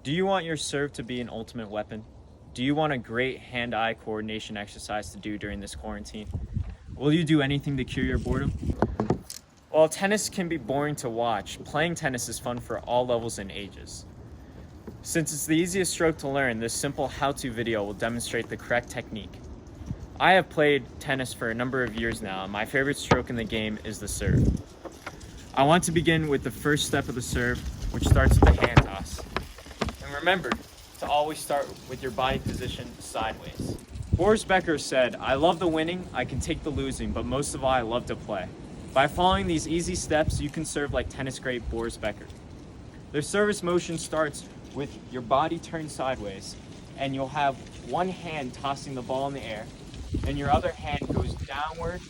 Do you want your serve to be an ultimate weapon? Do you want a great hand-eye coordination exercise to do during this quarantine? Will you do anything to cure your boredom? While tennis can be boring to watch, playing tennis is fun for all levels and ages. Since it's the easiest stroke to learn, this simple how-to video will demonstrate the correct technique. I have played tennis for a number of years now, and my favorite stroke in the game is the serve. I want to begin with the first step of the serve, which starts with the hand toss. And remember to always start with your body position sideways. Boris Becker said, "I love the winning, I can take the losing, but most of all, I love to play." By following these easy steps, you can serve like tennis great Boris Becker. Their service motion starts with your body turned sideways, and you'll have one hand tossing the ball in the air, and your other hand goes downward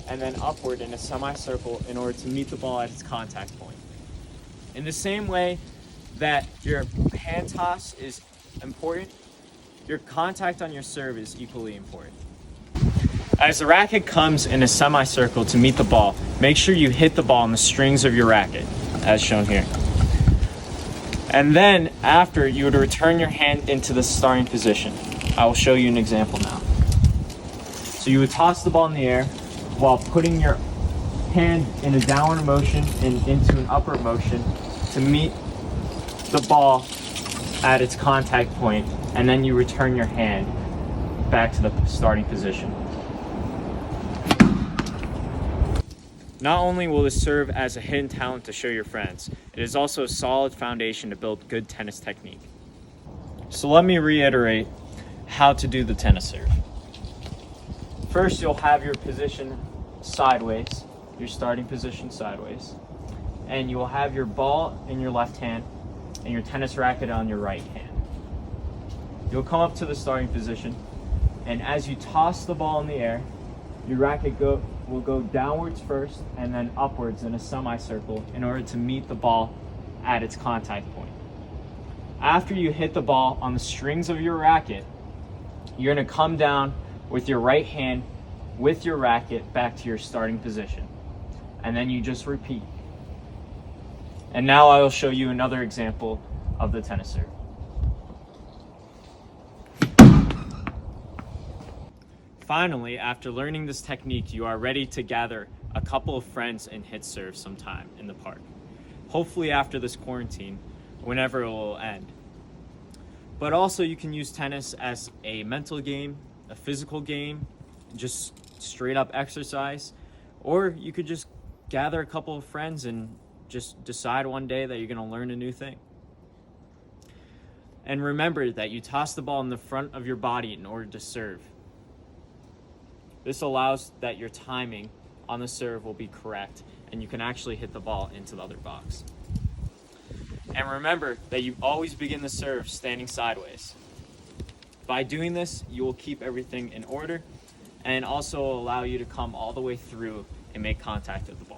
and then upward in a semicircle in order to meet the ball at its contact point. In the same way that your hand toss is important, your contact on your serve is equally important. As the racket comes in a semicircle to meet the ball, make sure you hit the ball on the strings of your racket, as shown here. And then after, you would return your hand into the starting position. I will show you an example now. So you would toss the ball in the air while putting your hand in a downward motion and into an upward motion to meet the ball at its contact point, and then you return your hand back to the starting position. Not only will this serve as a hidden talent to show your friends, it is also a solid foundation to build good tennis technique. So let me reiterate how to do the tennis serve. First, you'll have your position sideways, your starting position sideways, and you will have your ball in your left hand and your tennis racket on your right hand. You'll come up to the starting position, and as you toss the ball in the air, your racket will go downwards first and then upwards in a semicircle in order to meet the ball at its contact point. After you hit the ball on the strings of your racket, you're going to come down with your right hand with your racket back to your starting position. And then you just repeat. And now I will show you another example of the tennis serve. Finally, after learning this technique, you are ready to gather a couple of friends and hit serve sometime in the park. Hopefully after this quarantine, whenever it will end. But also you can use tennis as a mental game, a physical game, just straight up exercise, or you could just gather a couple of friends and just decide one day that you're going to learn a new thing. And remember that you toss the ball in the front of your body in order to serve. This allows that your timing on the serve will be correct and you can actually hit the ball into the other box. And remember that you always begin the serve standing sideways. By doing this, you will keep everything in order and also allow you to come all the way through and make contact with the ball.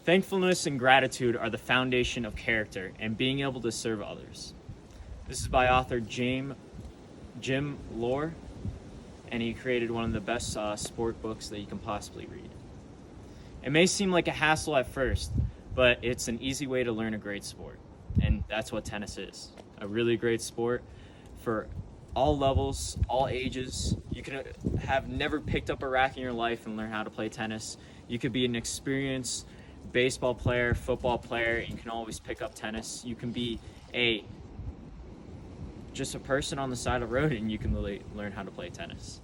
Thankfulness and gratitude are the foundation of character and being able to serve others. This is by author Jim Loehr, and he created one of the best sport books that you can possibly read. It may seem like a hassle at first, but it's an easy way to learn a great sport, and that's what tennis is. A really great sport for all levels, all ages. You can have never picked up a racket in your life and learn how to play tennis. You could be an experienced baseball player, football player, and you can always pick up tennis. You can be just a person on the side of the road and you can really learn how to play tennis.